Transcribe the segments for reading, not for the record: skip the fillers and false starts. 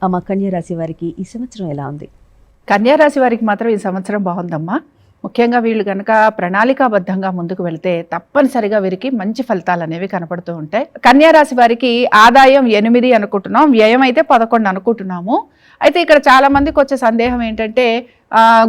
అమ్మ కన్యా రాశి వారికి ఈ సంవత్సరం ఎలా ఉంది? కన్యా రాశి వారికి మాత్రం ఈ సంవత్సరం బాగుందమ్మా. ముఖ్యంగా వీళ్ళు కనుక ప్రణాళికాబద్ధంగా ముందుకు వెళితే తప్పనిసరిగా వీరికి మంచి ఫలితాలు అనేవి కనపడుతూ ఉంటాయి. కన్యా రాశి వారికి ఆదాయం 8 అనుకుంటున్నాం, వ్యయం అయితే 11 అనుకుంటున్నాము. అయితే ఇక్కడ చాలా మందికి వచ్చే సందేహం ఏంటంటే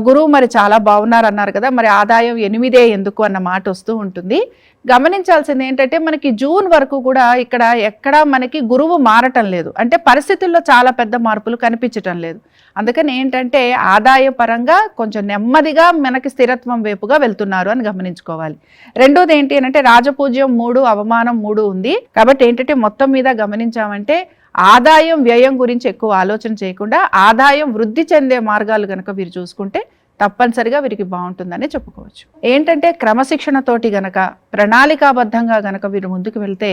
గురువు మరి చాలా బాగున్నారు అన్నారు కదా, మరి ఆదాయం 8 ఎందుకు అన్న మాట వస్తూ ఉంటుంది. గమనించాల్సింది ఏంటంటే మనకి జూన్ వరకు కూడా ఇక్కడ ఎక్కడా మనకి గురువు మారటం లేదు, అంటే పరిస్థితుల్లో చాలా పెద్ద మార్పులు కనిపించటం లేదు. అందుకని ఏంటంటే ఆదాయ పరంగా కొంచెం నెమ్మదిగా మనకి స్థిరత్వం వైపుగా వెళ్తున్నారు అని గమనించుకోవాలి. రెండోది ఏంటి అంటే రాజపూజ్యం 3, అవమానం 3 ఉంది. కాబట్టి ఏంటంటే మొత్తం మీద గమనించామంటే ఆదాయం వ్యయం గురించి ఎక్కువ ఆలోచన చేయకుండా ఆదాయం వృద్ధి చెందే మార్గాలు కనుక వీరు చూసుకుంటే తప్పనిసరిగా వీరికి బాగుంటుందని చెప్పుకోవచ్చు. ఏంటంటే క్రమశిక్షణతోటి గనక ప్రణాళికాబద్ధంగా గనక వీరు ముందుకు వెళ్తే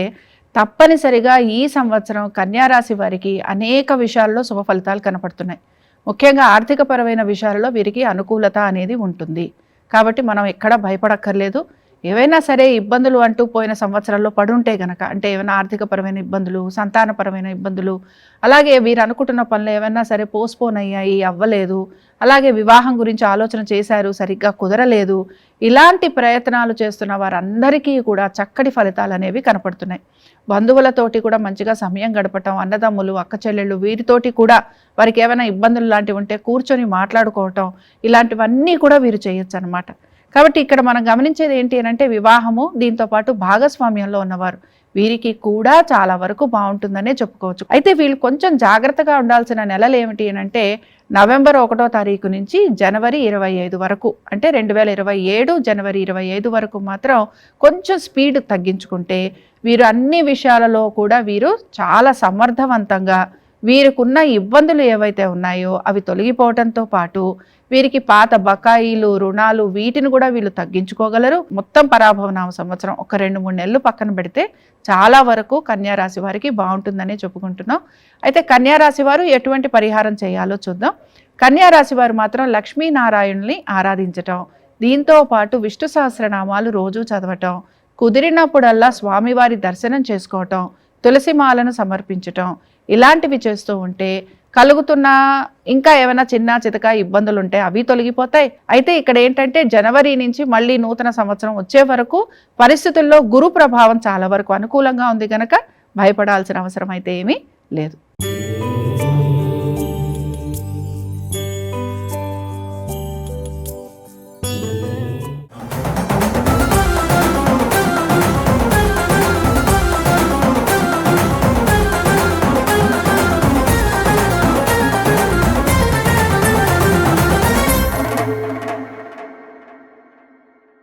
తప్పనిసరిగా ఈ సంవత్సరం కన్యారాశి వారికి అనేక విషయాల్లో శుభ ఫలితాలు కనపడుతున్నాయి. ముఖ్యంగా ఆర్థికపరమైన విషయాలలో వీరికి అనుకూలత అనేది ఉంటుంది. కాబట్టి మనం ఎక్కడ భయపడక్కర్లేదు. ఏవైనా సరే ఇబ్బందులు అంటూ పోయిన సంవత్సరాల్లో పడుంటే గనక, అంటే ఏమైనా ఆర్థికపరమైన ఇబ్బందులు, సంతానపరమైన ఇబ్బందులు, అలాగే వీరు అనుకుంటున్న పనులు ఏమైనా సరే పోస్ట్పోన్ అయ్యాయి, అవ్వలేదు, అలాగే వివాహం గురించి ఆలోచన చేశారు, సరిగ్గా కుదరలేదు, ఇలాంటి ప్రయత్నాలు చేస్తున్న వారందరికీ కూడా చక్కటి ఫలితాలు అనేవి కనపడుతున్నాయి. బంధువులతోటి కూడా మంచిగా సమయం గడపటం, అన్నదమ్ములు, అక్క చెల్లెళ్ళు వీరితోటి కూడా వారికి ఏమైనా ఇబ్బందులు లాంటివి ఉంటే కూర్చొని మాట్లాడుకోవటం, ఇలాంటివన్నీ కూడా వీరు చేయొచ్చు అనమాట. కాబట్టి ఇక్కడ మనం గమనించేది ఏంటి అంటే వివాహము, దీంతో పాటు భాగస్వామ్యంలో ఉన్నవారు వీరికి కూడా చాలా వరకు బాగుంటుందనే చెప్పుకోవచ్చు. అయితే వీళ్ళు కొంచెం జాగ్రత్తగా ఉండాల్సిన నెలలు ఏమిటి అంటే నవంబర్ 1వ తారీఖు నుంచి జనవరి 25 వరకు, అంటే 2027 జనవరి 25 వరకు మాత్రం కొంచెం స్పీడ్ తగ్గించుకుంటే వీరు అన్ని విషయాలలో కూడా వీరు చాలా సమర్థవంతంగా వీరికున్న ఇబ్బందులు ఏవైతే ఉన్నాయో అవి తొలగిపోవడంతో పాటు వీరికి పాత బకాయిలు, రుణాలు వీటిని కూడా వీళ్ళు తగ్గించుకోగలరు. మొత్తం పరాభవనామ సంవత్సరం ఒక 2-3 నెలలు పక్కన పెడితే చాలా వరకు కన్యారాశి వారికి బాగుంటుందనే చెప్పుకుంటున్నాం. అయితే కన్యారాశి వారు ఎటువంటి పరిహారం చేయాలో చూద్దాం. కన్యారాశి వారు మాత్రం లక్ష్మీనారాయణుని ఆరాధించటం, దీంతో పాటు విష్ణు సహస్రనామాలు రోజు చదవటం, కుదిరినప్పుడల్లా స్వామివారి దర్శనం చేసుకోవటం, తులసిమాలను సమర్పించటం, ఇలాంటివి చేస్తూ ఉంటే కలుగుతున్న ఇంకా ఏమైనా చిన్న చితక ఇబ్బందులు ఉంటే అవి తొలగిపోతాయి. అయితే ఇక్కడ ఏంటంటే జనవరి నుంచి మళ్ళీ నూతన సంవత్సరం వచ్చే వరకు పరిస్థితుల్లో గురు ప్రభావం చాలా వరకు అనుకూలంగా ఉంది కనుక భయపడాల్సిన అవసరం అయితే ఏమీ లేదు.